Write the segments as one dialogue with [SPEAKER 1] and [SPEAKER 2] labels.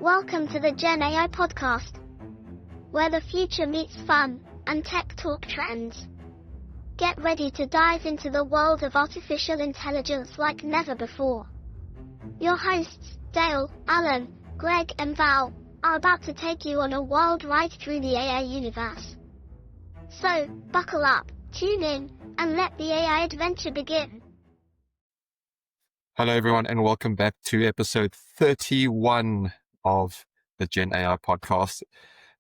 [SPEAKER 1] Welcome to the GenAI podcast, where the future meets fun and tech talk trends. Get ready to dive into the world of artificial intelligence like never before. Your hosts, Dale, Alan, Greg, and Val, are about to take you on a wild ride through the AI universe. So, buckle up, tune in, and let the AI adventure begin.
[SPEAKER 2] Hello, everyone, and welcome back to episode 31 of the GenAI podcast.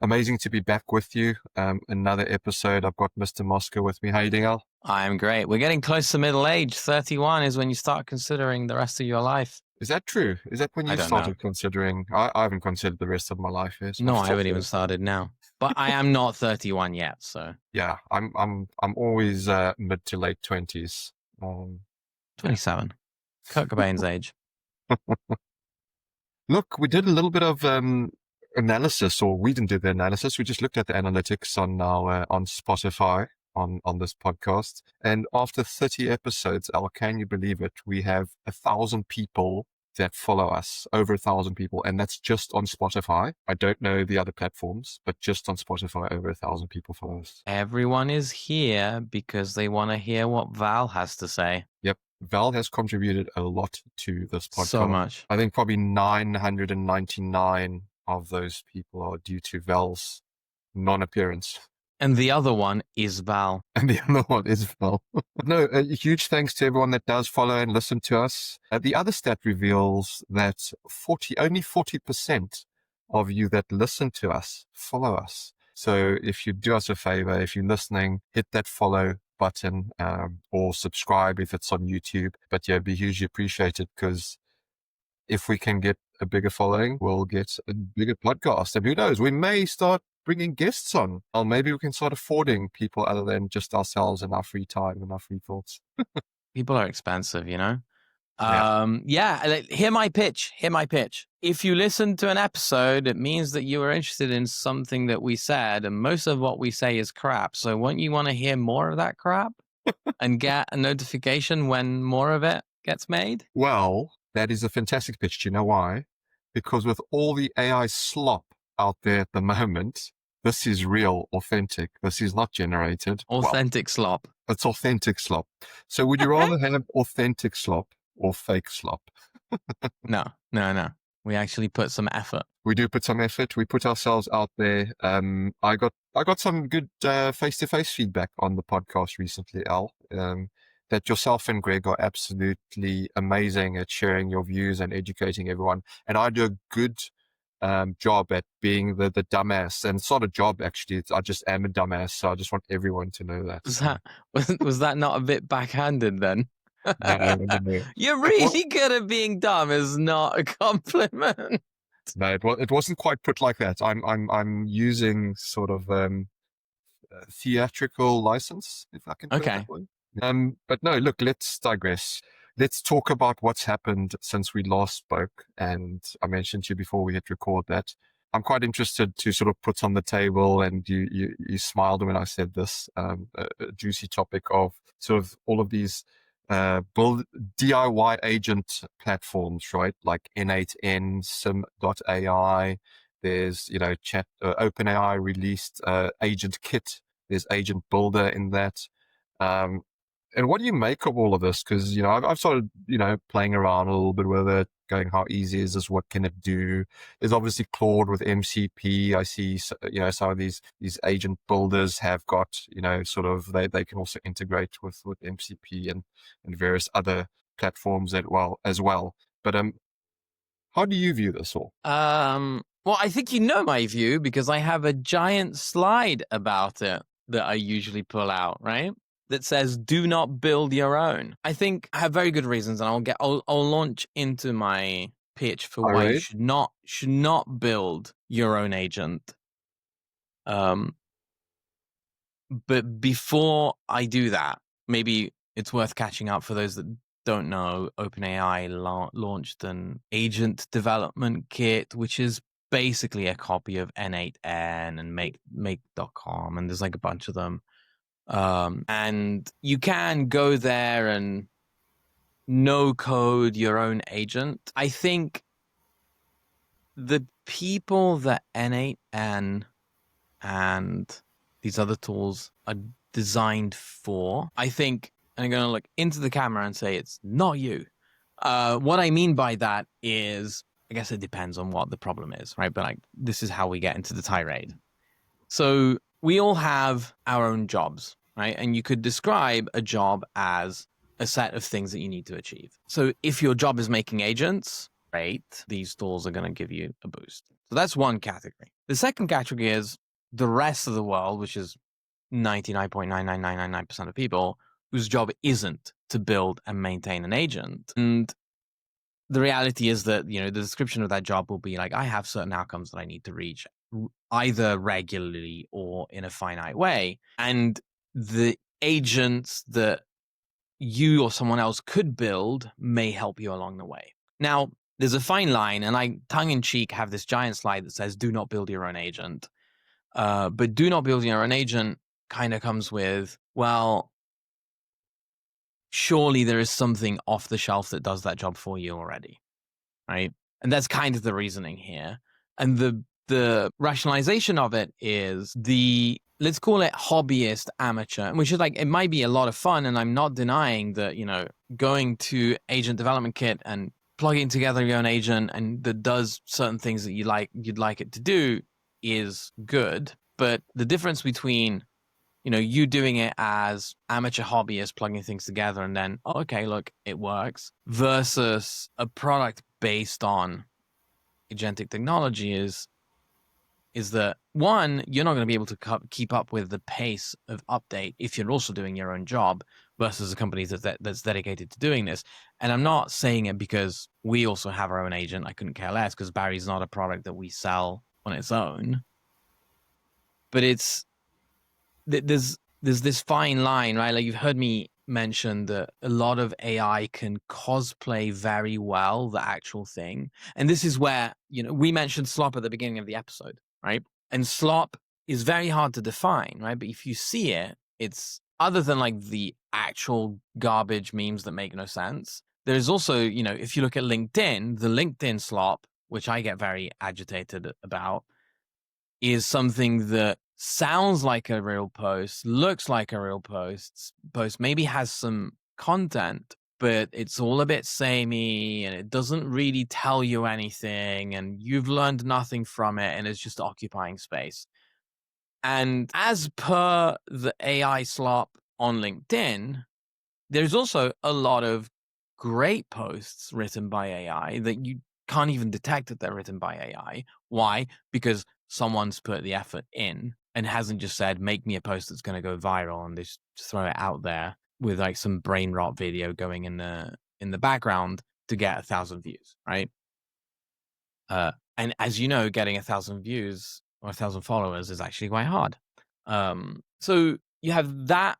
[SPEAKER 2] Amazing to be back with you. Another episode. I've got Mr. Moscow with me. How you doing, Al?
[SPEAKER 3] I'm great. We're getting close to middle age. 31 is when you start considering the rest of your life.
[SPEAKER 2] Is that true? Is that when you started considering? I haven't considered the rest of my life yet.
[SPEAKER 3] No, I haven't even started now. But I am not 31 yet, so.
[SPEAKER 2] Yeah, I'm always mid to late 20s.
[SPEAKER 3] 27. Kurt Cobain's age.
[SPEAKER 2] Look, we did a little bit of analysis, or we didn't do the analysis. We just looked at the analytics on our on Spotify on this podcast. And after 30 episodes, Al, can you believe it? We have 1,000 people that follow us, over 1,000 people, and that's just on Spotify. I don't know the other platforms, but just on Spotify, over 1,000 people follow us.
[SPEAKER 3] Everyone is here because they want to hear what Val has to say.
[SPEAKER 2] Yep. Val has contributed a lot to this podcast.
[SPEAKER 3] So much.
[SPEAKER 2] I think probably 999 of those people are due to Val's non-appearance.
[SPEAKER 3] And the other one is Val.
[SPEAKER 2] And the other one is Val. No, a huge thanks to everyone that does follow and listen to us. The other stat reveals that only 40% of you that listen to us follow us. So if you do us a favor, if you're listening, hit that follow button or subscribe if it's on YouTube. But yeah, it'd be hugely appreciated, because if we can get a bigger following, we'll get a bigger podcast. And who knows, we may start bringing guests on, or maybe we can start affording people other than just ourselves and our free time and our free thoughts.
[SPEAKER 3] People are expensive, you know? Hear my pitch. If you listen to an episode, it means that you were interested in something that we said, and most of what we say is crap. So won't you want to hear more of that crap and get a notification when more of it gets made?
[SPEAKER 2] Well, that is a fantastic pitch. Do you know why? Because with all the AI slop out there at the moment, this is real, authentic. This is not generated.
[SPEAKER 3] Authentic slop.
[SPEAKER 2] It's authentic slop. So would you rather have authentic slop or fake slop?
[SPEAKER 3] No. We actually put some effort.
[SPEAKER 2] We do put some effort. We put ourselves out there. I got some good face-to-face feedback on the podcast recently, Al, that yourself and Greg are absolutely amazing at sharing your views and educating everyone. And I do a good job at being the dumbass. And it's not a job, actually. I just am a dumbass. So I just want everyone to know that.
[SPEAKER 3] Was that not a bit backhanded then?
[SPEAKER 2] No.
[SPEAKER 3] You're really good at being dumb is not a compliment.
[SPEAKER 2] No, it wasn't quite put like that. I'm using sort of theatrical license, if I can put it that way. But no, look, let's digress. Let's talk about what's happened since we last spoke. And I mentioned to you before we hit record that I'm quite interested to sort of put on the table, and you smiled when I said this, a juicy topic of sort of all of these build DIY agent platforms, right? Like N8N, Sim.ai. There's, OpenAI released Agent Kit. There's Agent Builder in that. And what do you make of all of this? Because, I've started, playing around a little bit with it, going, how easy is this? What can it do? There's obviously Claude with MCP. I see, some of these agent builders have got, sort of, they can also integrate with MCP and various other platforms as well. But how do you view this all?
[SPEAKER 3] Well, I think you know my view, because I have a giant slide about it that I usually pull out, right? That says, do not build your own. I think I have very good reasons, and I'll launch into my pitch for why you should not build your own agent. But before I do that, maybe it's worth catching up for those that don't know. OpenAI launched an agent development kit, which is basically a copy of N8N and make.com, and there's like a bunch of them. And you can go there and no code your own agent. I think the people that N8N and these other tools are designed for, I think, and I'm going to look into the camera and say it's not you. What I mean by that is, I guess it depends on what the problem is, right? But like, this is how we get into the tirade. So we all have our own jobs, right? And you could describe a job as a set of things that you need to achieve. So if your job is making agents, great, these tools are going to give you a boost. So that's one category. The second category is the rest of the world, which is 99.99999% of people whose job isn't to build and maintain an agent. And the reality is that, the description of that job will be like, I have certain outcomes that I need to reach either regularly or in a finite way. And the agents that you or someone else could build may help you along the way. Now, there's a fine line, and I tongue-in-cheek have this giant slide that says, do not build your own agent. But do not build your own agent kind of comes with, well, surely there is something off the shelf that does that job for you already, right? And that's kind of the reasoning here. And the rationalization of it is let's call it hobbyist amateur, which is like, it might be a lot of fun. And I'm not denying that, going to Agent Development Kit and plugging together your own agent and that does certain things that you'd like it to do is good. But the difference between, you doing it as amateur hobbyist, plugging things together and then, oh, okay, look, it works, versus a product based on agentic technology is that, one, you're not going to be able to keep up with the pace of update if you're also doing your own job versus a company that's dedicated to doing this. And I'm not saying it because we also have our own agent. I couldn't care less because Barry's not a product that we sell on its own. But there's this fine line, right? Like, you've heard me mention that a lot of AI can cosplay very well the actual thing. And this is where, we mentioned slop at the beginning of the episode, right? And slop is very hard to define, right? But if you see it, it's other than like the actual garbage memes that make no sense. There's also, if you look at LinkedIn, the LinkedIn slop, which I get very agitated about, is something that sounds like a real post, looks like a real post, maybe has some content, but it's all a bit samey and it doesn't really tell you anything and you've learned nothing from it and it's just occupying space. And as per the AI slop on LinkedIn, there's also a lot of great posts written by AI that you can't even detect that they're written by AI. Why? Because someone's put the effort in and hasn't just said, make me a post that's going to go viral and just throw it out there with like some brain rot video going in the background to get 1,000 views, right? And as you know, getting 1,000 views or 1,000 followers is actually quite hard. So you have that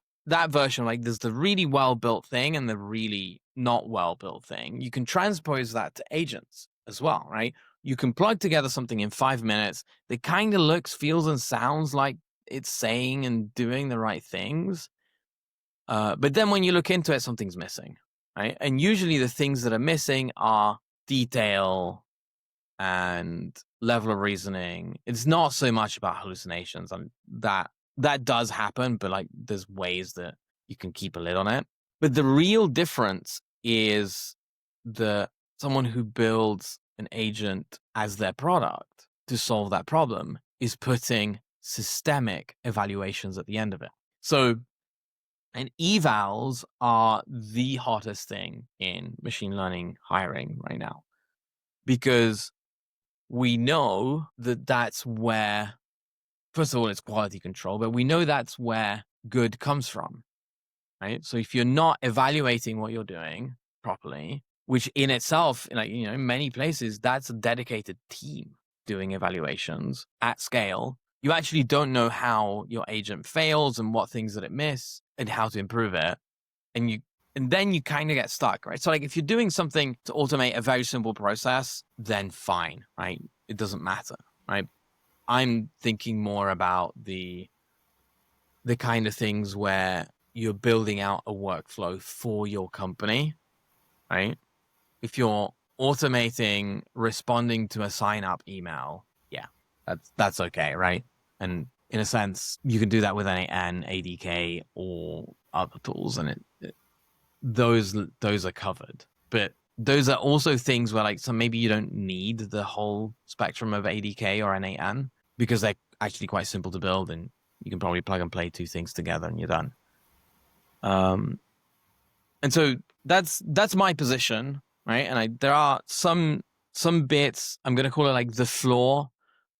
[SPEAKER 3] version, like there's the really well-built thing and the really not well-built thing. You can transpose that to agents as well, right? You can plug together something in 5 minutes that kind of looks, feels, and sounds like it's saying and doing the right things. But then when you look into it, something's missing, right? And usually the things that are missing are detail and level of reasoning. It's not so much about hallucinations, and that does happen, but like there's ways that you can keep a lid on it. But the real difference is that someone who builds an agent as their product to solve that problem is putting systemic evaluations at the end of it. So, and evals are the hottest thing in machine learning hiring right now, because we know that that's where, first of all, it's quality control, but we know that's where good comes from, right? So if you're not evaluating what you're doing properly, which in itself, like, in many places, that's a dedicated team doing evaluations at scale, you actually don't know how your agent fails and what things that it miss and how to improve it. And then you kind of get stuck, right? So like if you're doing something to automate a very simple process, then fine, right? It doesn't matter, right? I'm thinking more about the kind of things where you're building out a workflow for your company, right? If you're automating responding to a sign-up email, yeah, that's okay, right? And in a sense, you can do that with an ADK or other tools, and those are covered. But those are also things where, like, so maybe you don't need the whole spectrum of ADK or N8N because they're actually quite simple to build, and you can probably plug and play two things together and you're done. And so that's my position, right? And there are some bits, I'm going to call it like the floor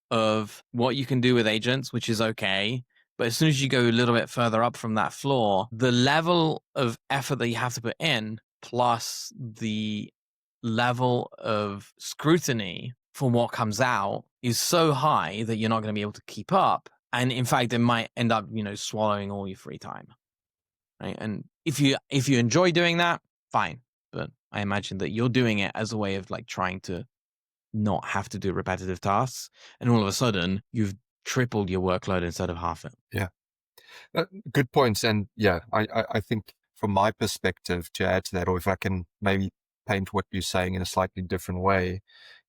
[SPEAKER 3] of what you can do with agents, which is okay. But as soon as you go a little bit further up from that floor, the level of effort that you have to put in, plus the level of scrutiny for what comes out, is so high that you're not going to be able to keep up. And in fact, it might end up, swallowing all your free time. Right? And if you enjoy doing that, fine. But I imagine that you're doing it as a way of, like, trying to not have to do repetitive tasks, and all of a sudden you've tripled your workload instead of half it.
[SPEAKER 2] Yeah, good points. And yeah, I think from my perspective, to add to that, or if I can maybe paint what you're saying in a slightly different way,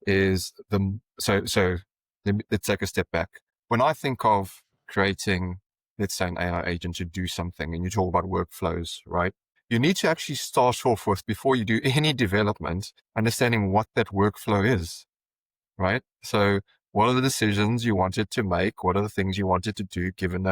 [SPEAKER 2] is let's take a step back. When I think of creating, let's say, an AI agent to do something, and you talk about workflows, right? You need to actually start off with, before you do any development, understanding what that workflow is, right? So what are the decisions you wanted to make? What are the things you wanted to do given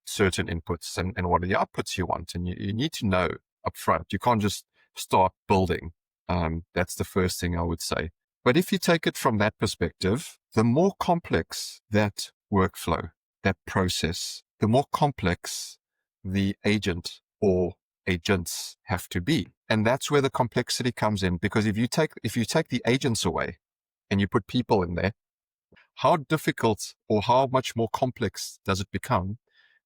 [SPEAKER 2] certain inputs, and what are the outputs you want? And you need to know upfront. You can't just start building. That's the first thing I would say. But if you take it from that perspective, the more complex that workflow, that process, the more complex the agent or agents have to be. And that's where the complexity comes in, because if you take the agents away and you put people in there, how difficult or how much more complex does it become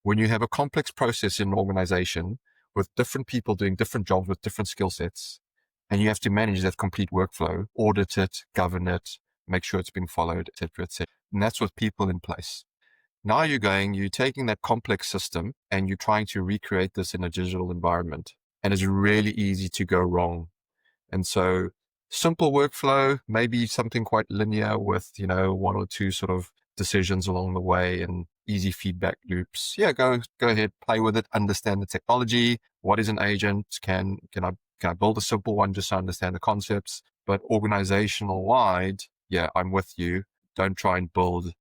[SPEAKER 2] when you have a complex process in an organization with different people doing different jobs with different skill sets, and you have to manage that complete workflow, audit it, govern it, make sure it's being followed, et cetera, et cetera. And that's with people in place. Now you're taking that complex system and you're trying to recreate this in a digital environment, and it's really easy to go wrong. And so simple workflow, maybe something quite linear with, one or two sort of decisions along the way and easy feedback loops. Yeah, go ahead, play with it, understand the technology. What is an agent? Can I build a simple one just to understand the concepts? But organizational wide, yeah, I'm with you. Don't try and build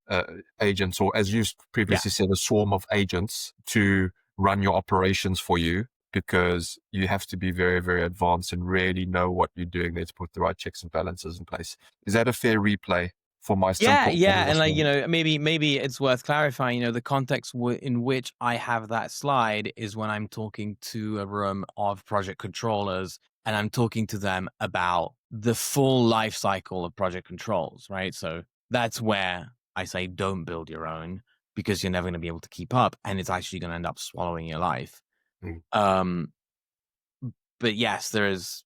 [SPEAKER 2] agents, or, as you previously said, a swarm of agents to run your operations for you, because you have to be very, very advanced and really know what you're doing there to put the right checks and balances in place. Is that a fair replay for my simple?
[SPEAKER 3] Yeah. And, like, maybe it's worth clarifying, the context in which I have that slide is when I'm talking to a room of project controllers and I'm talking to them about the full life cycle of project controls, right? So that's where I say don't build your own, because you're never going to be able to keep up, and it's actually going to end up swallowing your life. But yes, there is.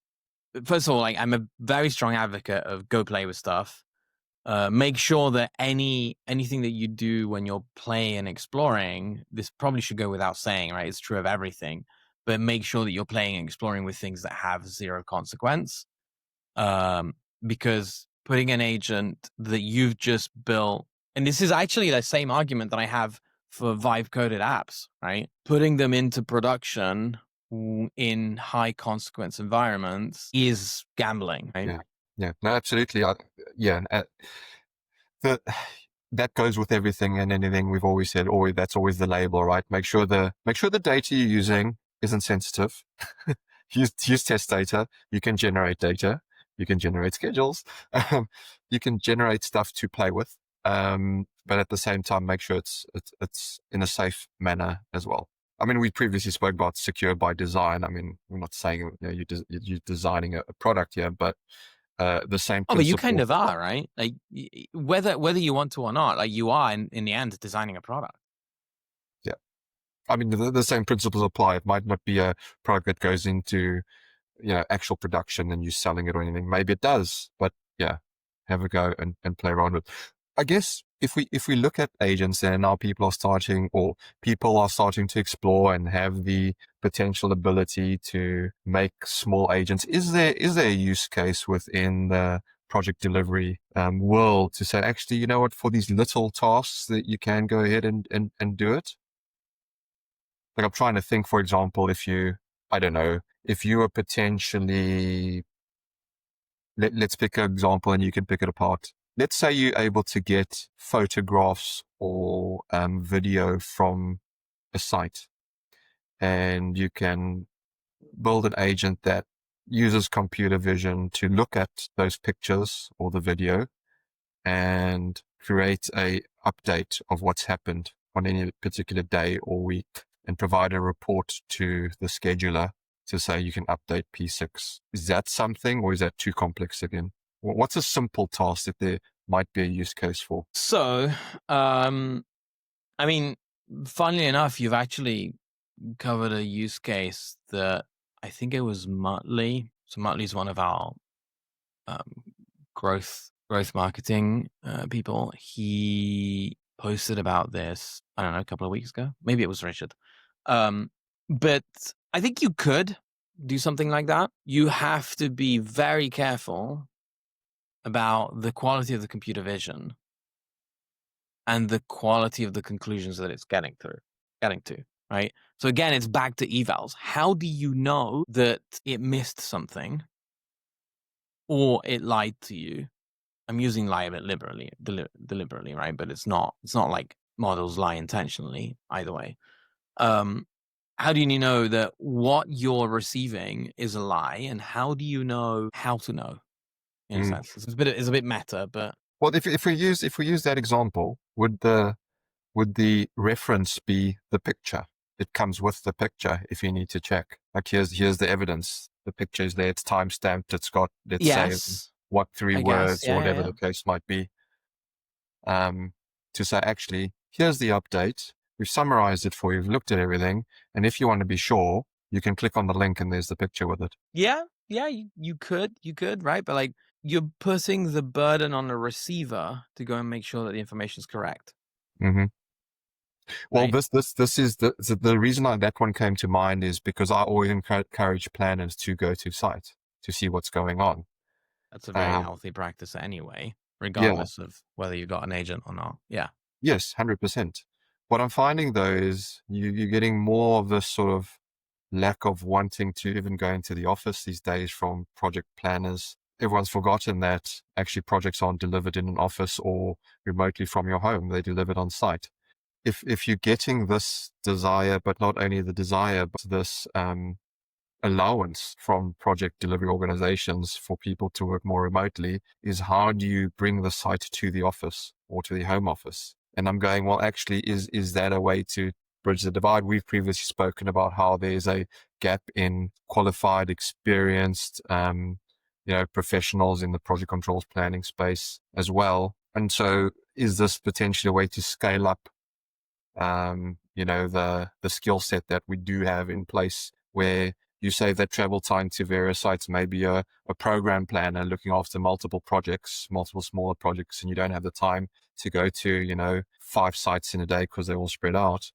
[SPEAKER 3] First of all, like, I'm a very strong advocate of go play with stuff. Make sure that anything that you do when you're playing and exploring, this probably should go without saying, right? It's true of everything, but make sure that you're playing and exploring with things that have zero consequence. Because putting an agent that you've just built, and this is actually the same argument that I have for Vibe coded apps, right? Putting them into production in high consequence environments is gambling, right?
[SPEAKER 2] Yeah, no, absolutely. That goes with everything and anything we've always said. That's always the label, right? Make sure the data you're using isn't sensitive. use test data. You can generate data. You can generate schedules. You can generate stuff to play with. But at the same time, make sure it's in a safe manner as well. I mean, we previously spoke about secure by design. I mean, we're not saying you're designing a product here, but the same principle.
[SPEAKER 3] But you kind of are, right? Like, whether you want to or not, like, you are in the end designing a product.
[SPEAKER 2] Yeah, I mean, the same principles apply. It might not be a product that goes into actual production and you're selling it or anything. Maybe it does, but yeah, have a go and play around with. I guess if we look at agents, and now people are starting to explore and have the potential ability to make small agents, is there a use case within the project delivery world to say, actually, you know what, for these little tasks that you can go ahead and do it? Like, I'm trying to think, for example, if you were potentially, let's pick an example and you can pick it apart. Let's say you're able to get photographs or video from a site, and you can build an agent that uses computer vision to look at those pictures or the video and create a update of what's happened on any particular day or week and provide a report to the scheduler to say you can update P6. Is that something, or is that too complex again? What's a simple task that there might be a use case for?
[SPEAKER 3] So, I mean, funnily enough, you've actually covered a use case that I think it was Muttley. So Muttley's one of our growth marketing people. He posted about this, I don't know, a couple of weeks ago. Maybe it was Richard. But I think you could do something like that. You have to be very careful about the quality of the computer vision and the quality of the conclusions that it's getting to, right? So again, it's back to evals. How do you know that it missed something or it lied to you? I'm using lie a bit deliberately, right? But it's not like models lie intentionally either way. How do you know that what you're receiving is a lie, and how do you know how to know? In a sense, it's a bit meta, but
[SPEAKER 2] well, if we use that example, would the reference be the picture? It comes with the picture if you need to check. Like, here's the evidence. The picture is there. It's time stamped. It's got, let's say, what, 3 words or whatever the case might be. To say, actually, here's the update. We've summarized it for you. We've looked at everything. And if you want to be sure, you can click on the link and there's the picture with it.
[SPEAKER 3] Yeah, you could, right? But like, you're putting the burden on the receiver to go and make sure that the information is correct.
[SPEAKER 2] Mm-hmm. Well, right? This is the reason that one came to mind is because I always encourage planners to go to site to see what's going on.
[SPEAKER 3] That's a very healthy practice anyway, regardless of whether you got an agent or not. Yeah.
[SPEAKER 2] Yes, 100%. What I'm finding though is you're getting more of this sort of lack of wanting to even go into the office these days from project planners. Everyone's forgotten that actually projects aren't delivered in an office or remotely from your home. They're delivered on site. If you're getting this desire, but not only the desire, but this allowance from project delivery organizations for people to work more remotely, is how do you bring the site to the office or to the home office? And I'm going, well, actually, is that a way to bridge the divide? We've previously spoken about how there's a gap in qualified, experienced, professionals in the project controls planning space as well. And so is this potentially a way to scale up the skill set that we do have in place, where you save that travel time to various sites, maybe a program planner looking after multiple smaller projects, and you don't have the time to go to, 5 sites in a day because they're all spread out.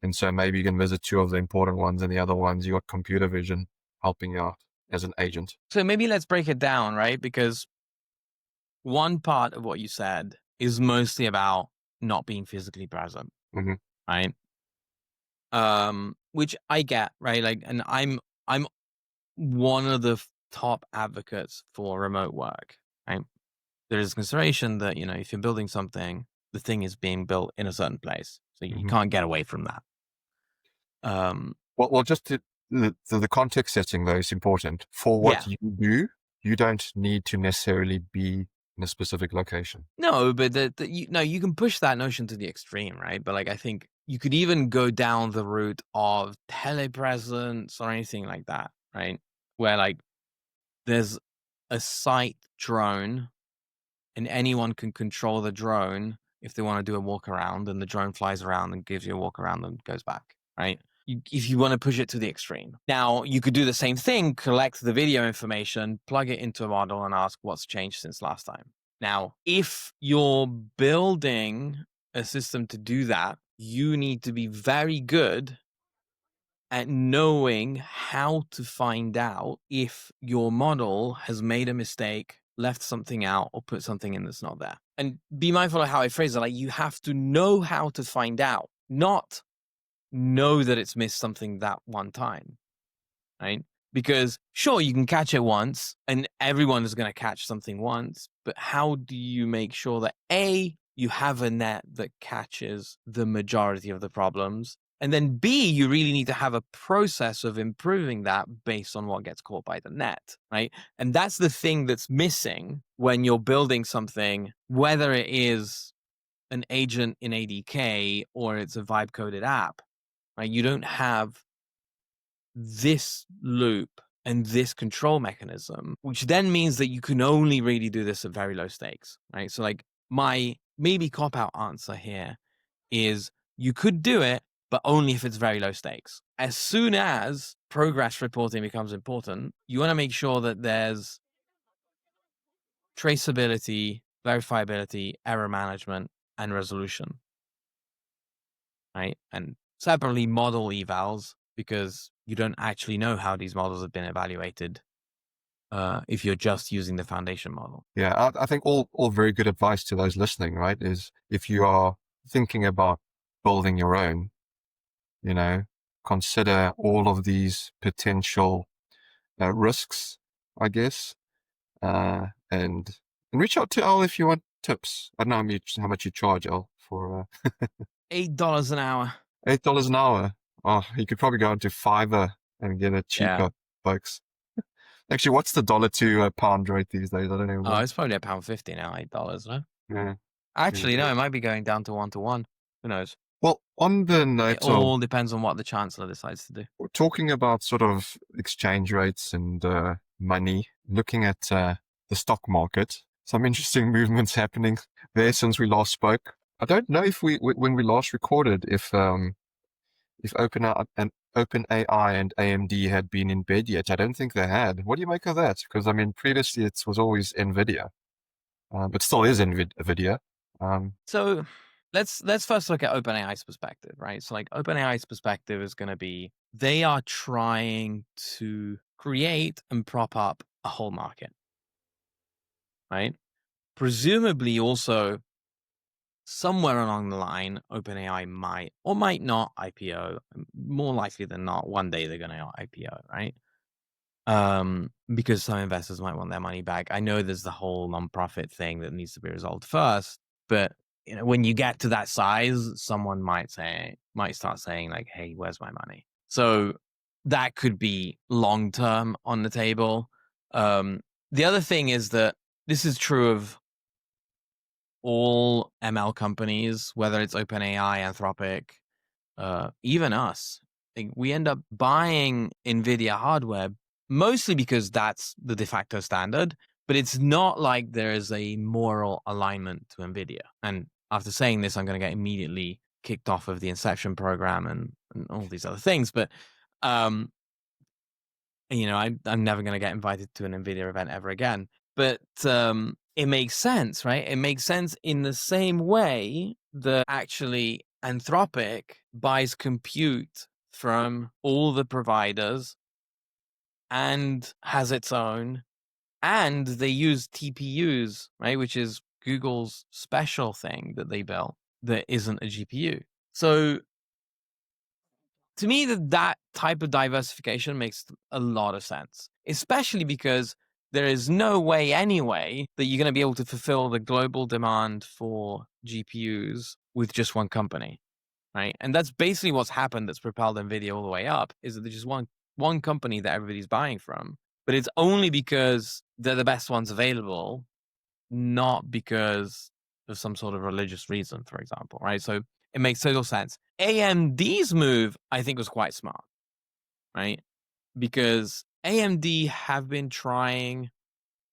[SPEAKER 2] And so maybe you can visit 2 of the important ones, and the other ones, you got computer vision helping you out as an agent.
[SPEAKER 3] So maybe let's break it down, right? Because one part of what you said is mostly about not being physically present, right? Which I get, right? Like, and I'm one of the top advocates for remote work, right? There is consideration that, if you're building something, the thing is being built in a certain place. So you can't get away from that.
[SPEAKER 2] Well, just the context setting, though, is important. For what you do, you don't need to necessarily be in a specific location.
[SPEAKER 3] No, but you can push that notion to the extreme, right? But like, I think you could even go down the route of telepresence or anything like that, right? Where like there's a site drone and anyone can control the drone if they want to do a walk around, and the drone flies around and gives you a walk around and goes back, right? If you want to push it to the extreme. Now, you could do the same thing, collect the video information, plug it into a model and ask what's changed since last time. Now, if you're building a system to do that, you need to be very good at knowing how to find out if your model has made a mistake, left something out, or put something in that's not there. And be mindful of how I phrase it. Like, you have to know how to find out, not know that it's missed something that one time, right? Because sure, you can catch it once and everyone is going to catch something once, but how do you make sure that A, you have a net that catches the majority of the problems? And then B, you really need to have a process of improving that based on what gets caught by the net, right? And that's the thing that's missing when you're building something, whether it is an agent in ADK or it's a vibe coded app, right? You don't have this loop and this control mechanism, which then means that you can only really do this at very low stakes, right? So like my maybe cop out answer here is you could do it, but only if it's very low stakes. As soon as progress reporting becomes important, you want to make sure that there's traceability, verifiability, error management, and resolution, right? And separately model evals, because you don't actually know how these models have been evaluated if you're just using the foundation model.
[SPEAKER 2] Yeah, I think all very good advice to those listening, right? Is if you are thinking about building your own, consider all of these potential risks, I guess, and reach out to Al if you want tips. I don't know how much you charge, Al, for
[SPEAKER 3] $8 an hour.
[SPEAKER 2] $8 an hour. Oh, you could probably go into Fiverr and get it cheaper, folks. Actually, what's the dollar to a pound rate these days? I don't know.
[SPEAKER 3] Oh, it's probably £1.50 now, $8, no?
[SPEAKER 2] Yeah.
[SPEAKER 3] Actually, no, it might be going down to 1-to-1. Who knows?
[SPEAKER 2] Well, on the note
[SPEAKER 3] it all depends on what the chancellor decides to do.
[SPEAKER 2] We're talking about sort of exchange rates and money, looking at the stock market. Some interesting movements happening there since we last spoke. I don't know if when we last recorded, if OpenAI and AMD had been in bed yet. I don't think they had. What do you make of that? Because I mean, previously it was always NVIDIA, but still is NVIDIA.
[SPEAKER 3] So let's first look at OpenAI's perspective, right? So like OpenAI's perspective is going to be they are trying to create and prop up a whole market, right? Presumably also somewhere along the line, OpenAI might or might not IPO. More likely than not, one day they're going to IPO, right? Because some investors might want their money back. I know there's the whole nonprofit thing that needs to be resolved first, but when you get to that size, someone might start saying like, "Hey, where's my money?" So that could be long term on the table. The other thing is that this is true of all ML companies, whether it's OpenAI, Anthropic, even us. We end up buying NVIDIA hardware mostly because that's the de facto standard, but it's not like there is a moral alignment to NVIDIA. And after saying this, I'm going to get immediately kicked off of the Inception program and all these other things. But, I'm never going to get invited to an NVIDIA event ever again. But it makes sense, right? It makes sense in the same way that actually Anthropic buys compute from all the providers and has its own, and they use TPUs, right, which is Google's special thing that they built that isn't a GPU. So to me, that type of diversification makes a lot of sense, especially because there is no way anyway that you're going to be able to fulfill the global demand for GPUs with just one company, right? And that's basically what's happened that's propelled NVIDIA all the way up, is that there's just one company that everybody's buying from. But it's only because they're the best ones available, not because of some sort of religious reason, for example, right? So it makes total sense. AMD's move, I think, was quite smart, right? Because AMD have been trying,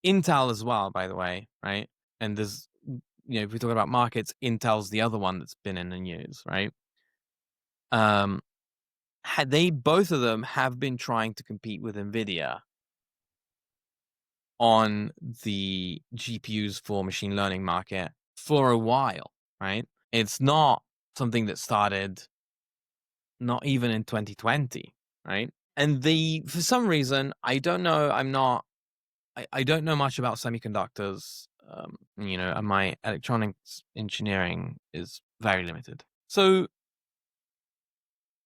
[SPEAKER 3] Intel as well, by the way, right? And there's, if we talk about markets, Intel's the other one that's been in the news, right? Both of them have been trying to compete with NVIDIA on the GPUs for machine learning market for a while, right? It's not something that started not even in 2020, right? And for some reason, I don't know, I don't know much about semiconductors, and my electronics engineering is very limited. So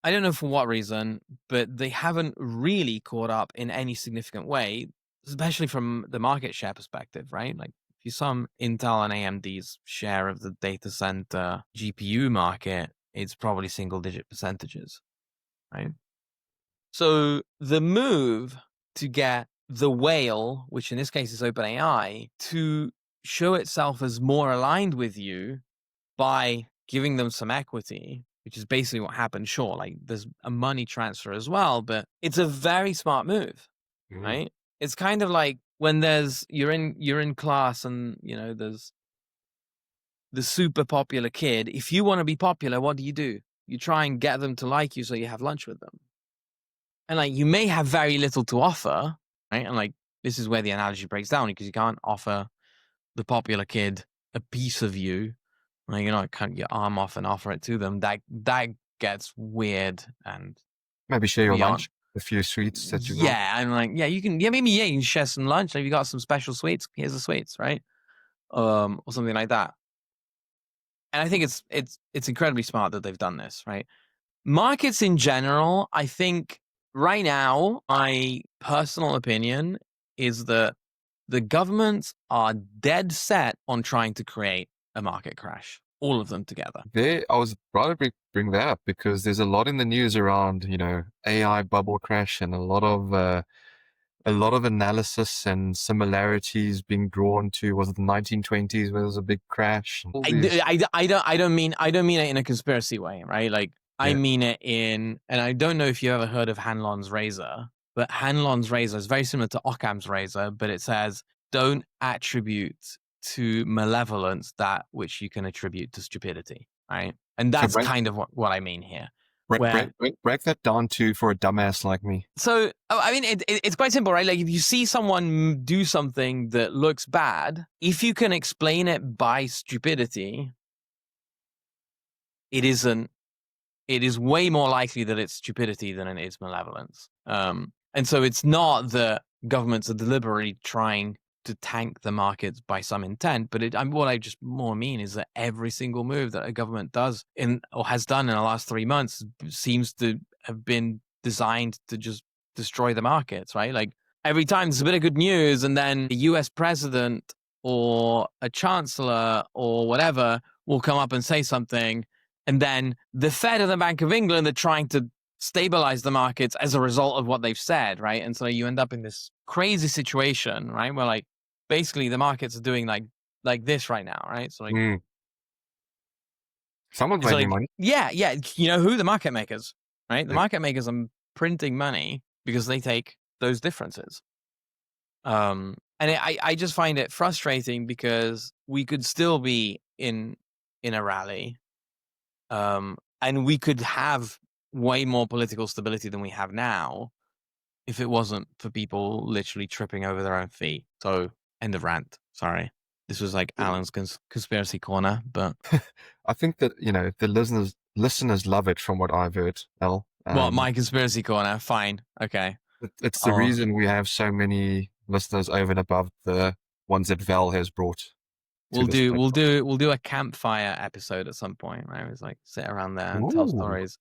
[SPEAKER 3] I don't know for what reason, but they haven't really caught up in any significant way, especially from the market share perspective, right? Like if you sum Intel and AMD's share of the data center GPU market, it's probably single-digit percentages, right? So the move to get the whale, which in this case is OpenAI, to show itself as more aligned with you by giving them some equity, which is basically what happened. Sure, like there's a money transfer as well, but it's a very smart move, right? It's kind of like when you're in class and there's the super popular kid. If you want to be popular, what do? You try and get them to like you so you have lunch with them. And like you may have very little to offer, right? And like this is where the analogy breaks down because you can't offer the popular kid a piece of you. Like, cut your arm off and offer it to them. That gets weird and
[SPEAKER 2] maybe share your lunch, a few sweets that you got.
[SPEAKER 3] Yeah, I'm like, yeah, you can. Yeah, maybe you can share some lunch. Like, you got some special sweets. Here's the sweets, right? Or something like that. And I think it's incredibly smart that they've done this, right? Markets in general, I think right now, my personal opinion is that the governments are dead set on trying to create a market crash, all of them together.
[SPEAKER 2] I was probably bring that up because there's a lot in the news around, AI bubble crash and a lot of analysis and similarities being drawn to, was it the 1920s where there was a big crash?
[SPEAKER 3] I don't mean it in a conspiracy way, right? Like I mean it and I don't know if you ever heard of Hanlon's razor, but Hanlon's razor is very similar to Occam's razor, but it says don't attribute to malevolence that which you can attribute to stupidity, right? And that's kind of what I mean here.
[SPEAKER 2] Break that down for a dumbass like me.
[SPEAKER 3] So, I mean, it's quite simple, right? Like if you see someone do something that looks bad, if you can explain it by stupidity, it is way more likely that it's stupidity than it is malevolence. And so it's not that governments are deliberately trying to tank the markets by some intent, but what I just more mean is that every single move that a government does or has done in the last 3 months seems to have been designed to just destroy the markets, right? Like every time there's a bit of good news and then the US president or a chancellor or whatever will come up and say something, and then the Fed and the Bank of England are trying to stabilize the markets as a result of what they've said, right? And so you end up in this crazy situation, right? Where like basically the markets are doing like this right now, right? So like
[SPEAKER 2] someone's making money.
[SPEAKER 3] Yeah. You know who? The market makers, right? The market makers are printing money because they take those differences. And I just find it frustrating because we could still be in a rally, and we could have way more political stability than we have now if it wasn't for people literally tripping over their own feet. So, end of rant. Sorry. This was like Alan's conspiracy corner, but
[SPEAKER 2] I think that, the listeners love it from what I've heard, Al.
[SPEAKER 3] My conspiracy corner? Fine. Okay.
[SPEAKER 2] It's the reason we have so many listeners over and above the ones that Val has brought.
[SPEAKER 3] We'll do a campfire episode at some point, right? It's like sit around there and tell stories.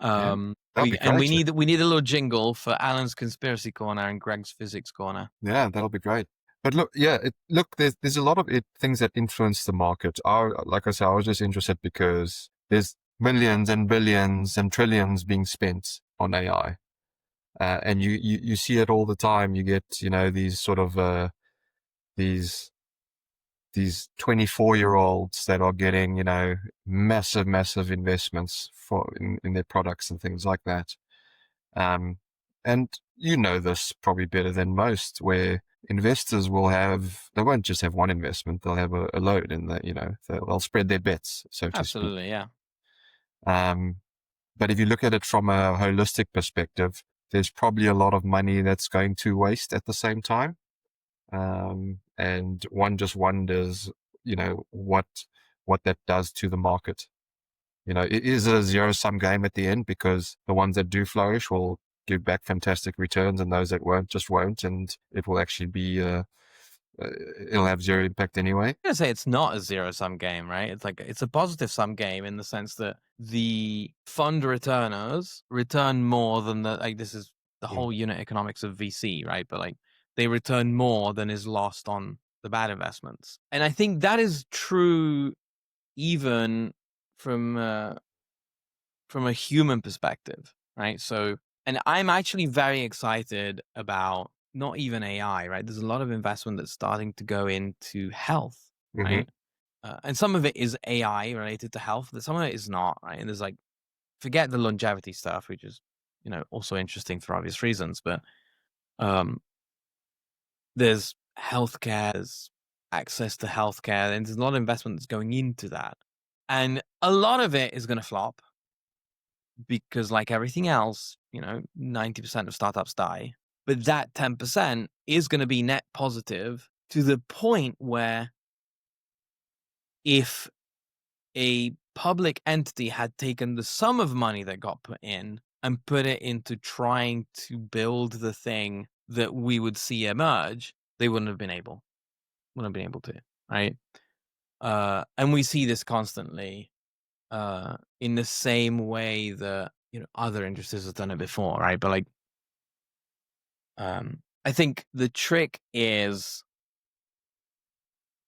[SPEAKER 3] We need a little jingle for Alan's conspiracy corner and Greg's physics corner.
[SPEAKER 2] Yeah, that'll be great. But look, there's a lot of things that influence the market. Like I said, I was just interested because there's millions and billions and trillions being spent on AI, and you see it all the time. You get these sort of these 24-year-olds that are getting massive investments in their products and things like that. And this probably better than most, where investors they won't just have one investment, they'll have a load in that, they'll spread their bets, so to speak.
[SPEAKER 3] Absolutely, yeah.
[SPEAKER 2] But if you look at it from a holistic perspective, there's probably a lot of money that's going to waste at the same time. And one just wonders, what that does to the market. It is a zero-sum game at the end, because the ones that do flourish will give back fantastic returns, and those that won't just won't, and it will actually be it'll have zero impact anyway.
[SPEAKER 3] I'm gonna say it's not a zero-sum game, right? It's a positive-sum game in the sense that the fund returners return more than this is the whole unit economics of VC, right? But they return more than is lost on the bad investments. And I think that is true even from a human perspective, right? So, and I'm actually very excited about not even AI, right? There's a lot of investment that's starting to go into health, right? And some of it is AI related to health, but some of it is not, right? And there's forget the longevity stuff, which is, also interesting for obvious reasons, but there's healthcare, there's access to healthcare, and there's a lot of investment that's going into that. And a lot of it is going to flop because, like everything else, 90% of startups die. But that 10% is going to be net positive to the point where if a public entity had taken the sum of money that got put in and put it into trying to build the thing that we would see emerge, they wouldn't have been able to, right? And we see this constantly in the same way that other industries have done it before, right? But I think the trick is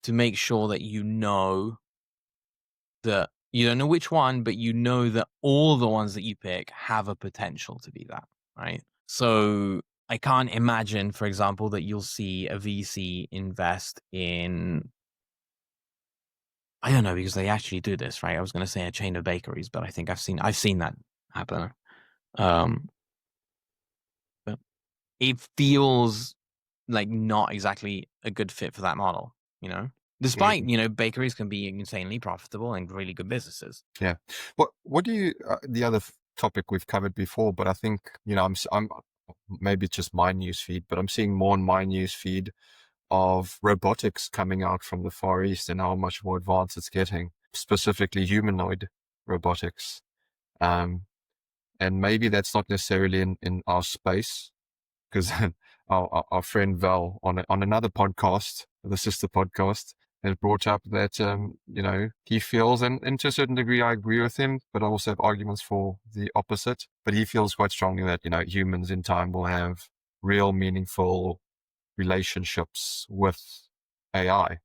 [SPEAKER 3] to make sure that that you don't know which one, but that all the ones that you pick have a potential to be that, right? So I can't imagine, for example, that you'll see a VC invest in, I don't know, because they actually do this, right? I was going to say a chain of bakeries, but I think I've seen that happen. But it feels like not exactly a good fit for that model, despite, bakeries can be insanely profitable and really good businesses.
[SPEAKER 2] Yeah. What do you, the other topic we've covered before, but I think, I'm maybe it's just my news feed, but I'm seeing more in my news feed of robotics coming out from the Far East and how much more advanced it's getting, specifically humanoid robotics. And maybe that's not necessarily in our space, because our friend Val on another podcast, the sister podcast, has brought up that, he feels, and to a certain degree, I agree with him, but I also have arguments for the opposite. But he feels quite strongly that, humans in time will have real meaningful relationships with AI,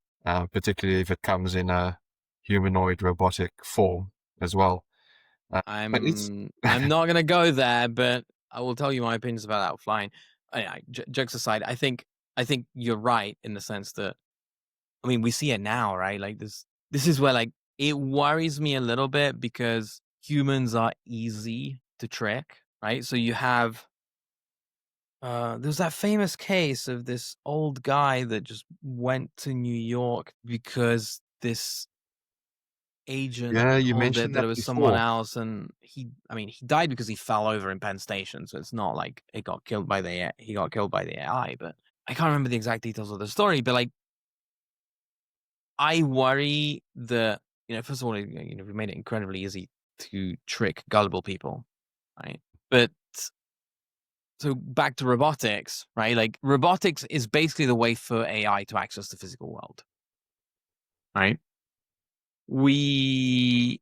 [SPEAKER 2] particularly if it comes in a humanoid robotic form as well.
[SPEAKER 3] I'm not gonna go there, but I will tell you my opinions about that offline. Jokes aside, I think you're right in the sense that, I mean, we see it now, right? This is where it worries me a little bit, because humans are easy to trick, right? So you have there's that famous case of this old guy that just went to New York because this agent
[SPEAKER 2] you
[SPEAKER 3] told
[SPEAKER 2] mentioned
[SPEAKER 3] it that
[SPEAKER 2] that
[SPEAKER 3] it was
[SPEAKER 2] before.
[SPEAKER 3] someone else, and he died because he fell over in Penn Station, so it's not like he got killed by the AI. But I can't remember the exact details of the story. But I worry that, first of all, we made it incredibly easy to trick gullible people, right? But so back to robotics, right? Robotics is basically the way for AI to access the physical world, right? I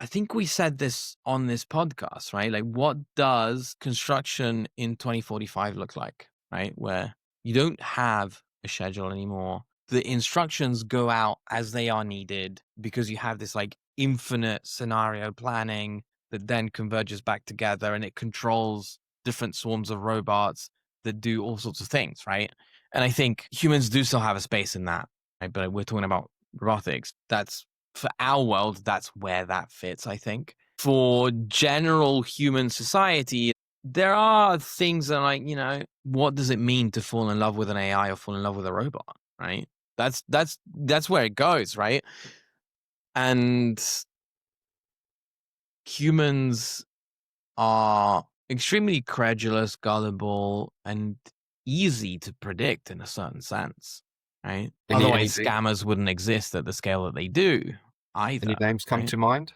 [SPEAKER 3] think we said this on this podcast, right? What does construction in 2045 look like, right? Where you don't have a schedule anymore. The instructions go out as they are needed, because you have this infinite scenario planning that then converges back together, and it controls different swarms of robots that do all sorts of things, right? And I think humans do still have a space in that, right? But we're talking about robotics. That's, for our world, that's where that fits, I think. For general human society, there are things that what does it mean to fall in love with an AI or fall in love with a robot, right? That's where it goes, right? And humans are extremely credulous, gullible, and easy to predict in a certain sense, right? Otherwise,
[SPEAKER 2] Anything?
[SPEAKER 3] scammers wouldn't exist at the scale that they do either.
[SPEAKER 2] Any names come
[SPEAKER 3] right?
[SPEAKER 2] to mind?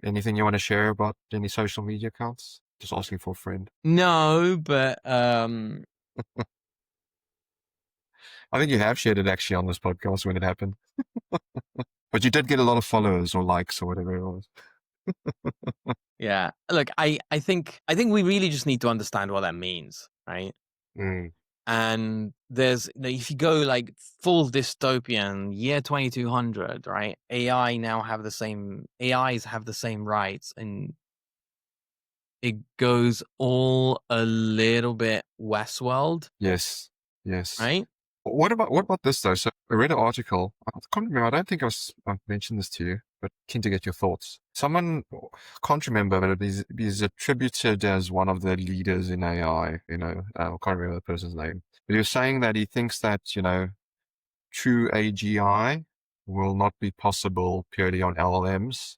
[SPEAKER 2] Anything you want to share about any social media accounts? Just asking for a friend.
[SPEAKER 3] No, but
[SPEAKER 2] I think you have shared it actually on this podcast when it happened. But you did get a lot of followers or likes or whatever it was.
[SPEAKER 3] yeah. Look, I think we really just need to understand what that means, right?
[SPEAKER 2] Mm.
[SPEAKER 3] And there's, if you go like full dystopian year 2200, right? AIs have the same rights, and it goes all a little bit Westworld,
[SPEAKER 2] Yes.
[SPEAKER 3] right?
[SPEAKER 2] What about this though? So I read an article. I can't remember. I don't think I've mentioned this to you, but keen to get your thoughts. Someone, I can't remember, but he's attributed as one of the leaders in AI. I can't remember the person's name, but he was saying that he thinks that true AGI will not be possible purely on LLMs,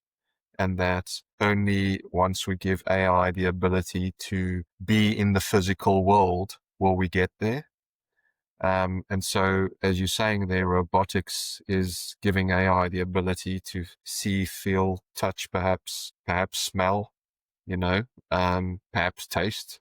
[SPEAKER 2] and that only once we give AI the ability to be in the physical world will we get there. And so, as you're saying there, robotics is giving AI the ability to see, feel, touch, perhaps smell, perhaps taste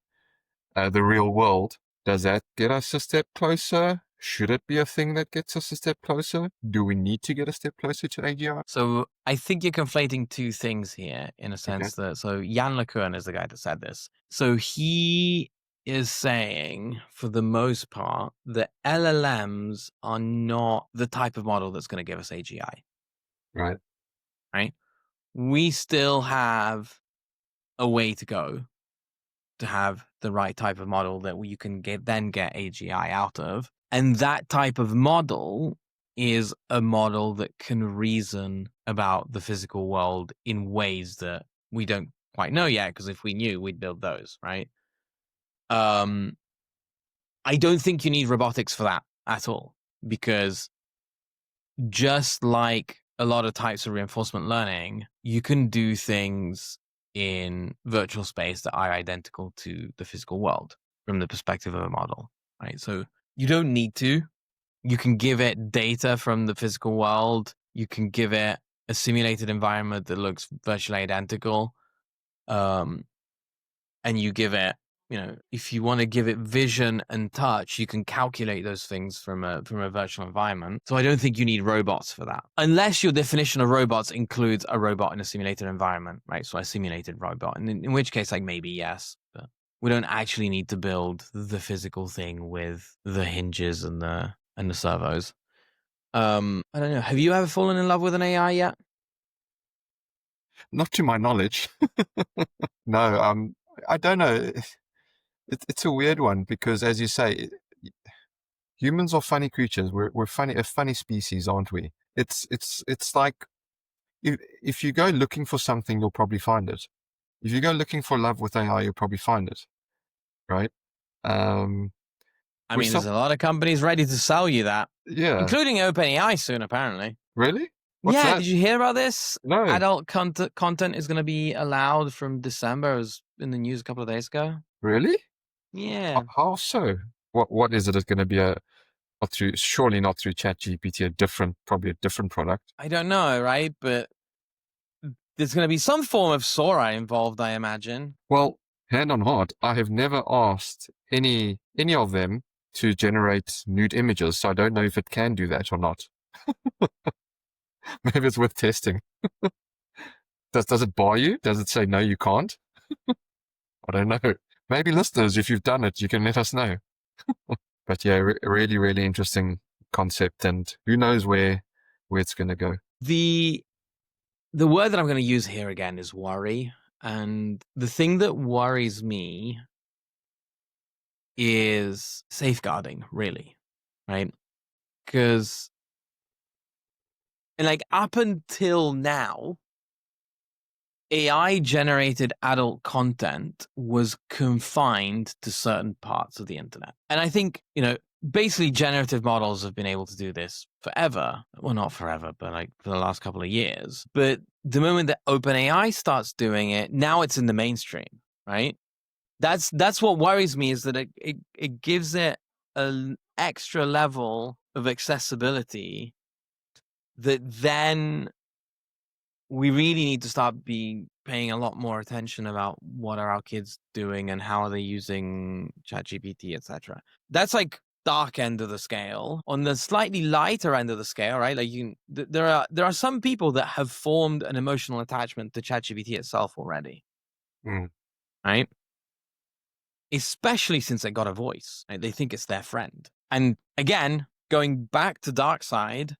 [SPEAKER 2] the real world. Does that get us a step closer? Should it be a thing that gets us a step closer? Do we need to get a step closer to AGI?
[SPEAKER 3] So I think you're conflating two things here in a sense that, so Jan LeCun is the guy that said this. So he is saying, for the most part, that LLMs are not the type of model that's going to give us AGI.
[SPEAKER 2] Right.
[SPEAKER 3] Right? We still have a way to go to have the right type of model that you can get AGI out of. And that type of model is a model that can reason about the physical world in ways that we don't quite know yet, because if we knew, we'd build those, right? I don't think you need robotics for that at all, because just like a lot of types of reinforcement learning, you can do things in virtual space that are identical to the physical world from the perspective of a model, right? So you don't need to. You can give it data from the physical world. You can give it a simulated environment that looks virtually identical. And you give it, if you want to give it vision and touch, you can calculate those things from a virtual environment. So I don't think you need robots for that, unless your definition of robots includes a robot in a simulated environment, right? So a simulated robot, and in which case, like, maybe yes, but we don't actually need to build the physical thing with the hinges and the servos. I don't know. Have you ever fallen in love with an AI yet?
[SPEAKER 2] Not to my knowledge. No, I don't know. It's a weird one because, as you say, humans are funny creatures. We're a funny species, aren't we? It's like if you go looking for something, you'll probably find it. If you go looking for love with AI, you'll probably find it, right?
[SPEAKER 3] I mean, there's a lot of companies ready to sell you that, including OpenAI soon, apparently.
[SPEAKER 2] Really? What's that?
[SPEAKER 3] Did you hear about this?
[SPEAKER 2] No.
[SPEAKER 3] Adult content is going to be allowed from December. It was in the news a couple of days ago.
[SPEAKER 2] Really?
[SPEAKER 3] Yeah.
[SPEAKER 2] How so? What is it? It's going to be surely not through ChatGPT, probably a different product.
[SPEAKER 3] I don't know, right? But there's going to be some form of Sora involved, I imagine.
[SPEAKER 2] Well, hand on heart, I have never asked any of them to generate nude images, so I don't know if it can do that or not. Maybe it's worth testing. Does it bar you? Does it say, no, you can't? I don't know. Maybe listeners, if you've done it, you can let us know. But yeah, really, really interesting concept, and who knows where it's going to go.
[SPEAKER 3] The word that I'm going to use here again is worry. And the thing that worries me is safeguarding, really, right? Because, and like, up until now, AI-generated adult content was confined to certain parts of the internet. And I think, basically generative models have been able to do this forever. Well, not forever, but like for the last couple of years. But the moment that OpenAI starts doing it, now it's in the mainstream, right? That's what worries me, is that it gives it an extra level of accessibility that then we really need to start paying a lot more attention about what are our kids doing and how are they using ChatGPT, etc. That's like dark end of the scale. On the slightly lighter end of the scale, right? Like there are some people that have formed an emotional attachment to ChatGPT itself already, right? Especially since it got a voice, right? They think it's their friend. And again, going back to dark side,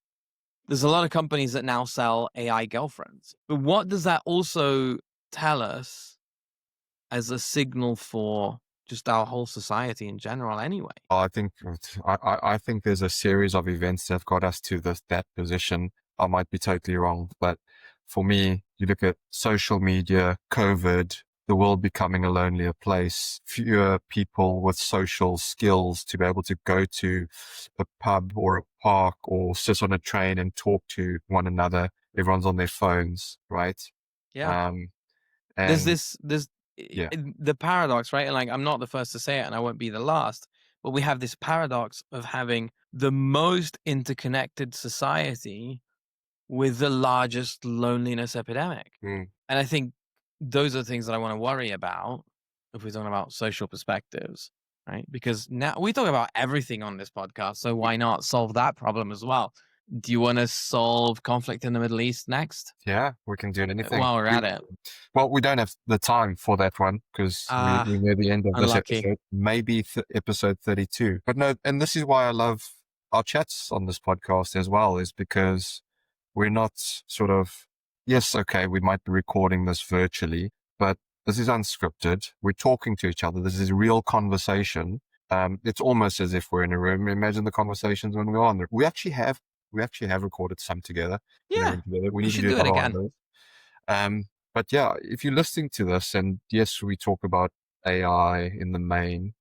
[SPEAKER 3] there's a lot of companies that now sell AI girlfriends. But what does that also tell us as a signal for just our whole society in general anyway?
[SPEAKER 2] I think there's a series of events that got us to that position. I might be totally wrong, but for me, you look at social media, COVID, the world becoming a lonelier place, fewer people with social skills to be able to go to a pub or a park or sit on a train and talk to one another. Everyone's on their phones, right?
[SPEAKER 3] Yeah.
[SPEAKER 2] And
[SPEAKER 3] there's the paradox, right? And like, I'm not the first to say it and I won't be the last, but we have this paradox of having the most interconnected society with the largest loneliness epidemic. And I think those are things that I want to worry about if we're talking about social perspectives, right? Because now we talk about everything on this podcast, so why not solve that problem as well? Do you want to solve conflict in the Middle East next?
[SPEAKER 2] Yeah, we can do anything.
[SPEAKER 3] While we're at it.
[SPEAKER 2] Well, we don't have the time for that one because we're near the end of
[SPEAKER 3] unlucky.
[SPEAKER 2] this episode, maybe episode 32. But no, and this is why I love our chats on this podcast as well, is because we're not sort of, yes, okay, we might be recording this virtually, but this is unscripted. We're talking to each other. This is real conversation. It's almost as if we're in a room. Imagine the conversations when we're on there. We actually have recorded some together.
[SPEAKER 3] Yeah.
[SPEAKER 2] We need to do it again. But yeah, if you're listening to this, and yes, we talk about AI in the main,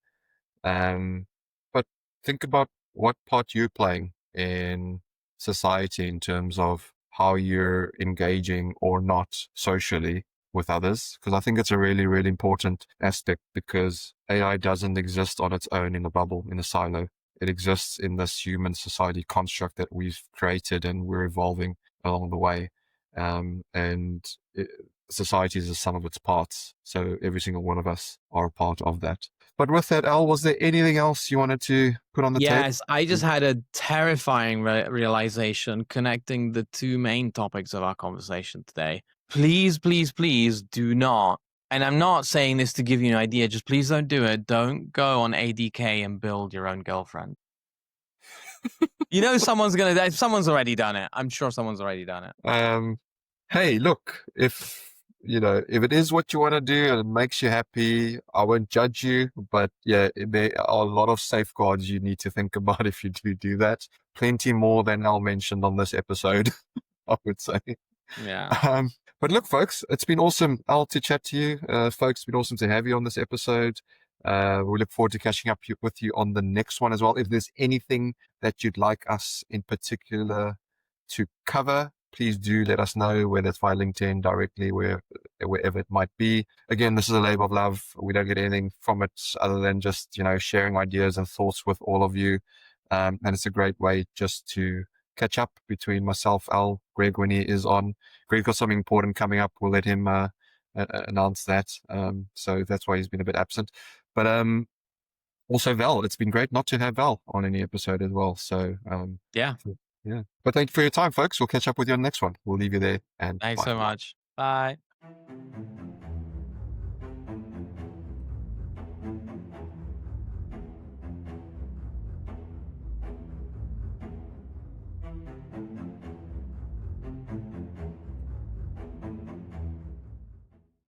[SPEAKER 2] but think about what part you're playing in society in terms of how you're engaging or not socially with others, because I think it's a really, really important aspect, because AI doesn't exist on its own in a bubble, in a silo. It exists in this human society construct that we've created and we're evolving along the way. Society is the sum of its parts. So every single one of us are a part of that. But with that, Al, was there anything else you wanted to put on the table?
[SPEAKER 3] Yes, I just had a terrifying realization connecting the two main topics of our conversation today. Please, please, please do not, and I'm not saying this to give you an idea, just please don't do it. Don't go on ADK and build your own girlfriend. You know, someone's already done it. I'm sure someone's already done it.
[SPEAKER 2] Hey, look, if it is what you want to do and it makes you happy, I won't judge you. But yeah, there are a lot of safeguards you need to think about if you do that. Plenty more than Al mentioned on this episode, I would say.
[SPEAKER 3] Yeah.
[SPEAKER 2] But look, folks, it's been awesome, Al, to chat to you. Folks, it's been awesome to have you on this episode. We look forward to catching up with you on the next one as well. If there's anything that you'd like us in particular to cover, please do let us know, whether it's via LinkedIn directly, wherever it might be. Again, this is a labor of love. We don't get anything from it other than just, sharing ideas and thoughts with all of you. And it's a great way just to catch up between myself, Al, Greg, when he is on. Greg's got something important coming up. We'll let him announce that. So that's why he's been a bit absent. But also Val, it's been great not to have Val on any episode as well. So
[SPEAKER 3] yeah.
[SPEAKER 2] But thank you for your time, folks. We'll catch up with you on the next one. We'll leave you there. And
[SPEAKER 3] thanks
[SPEAKER 2] bye.
[SPEAKER 3] so much. Bye.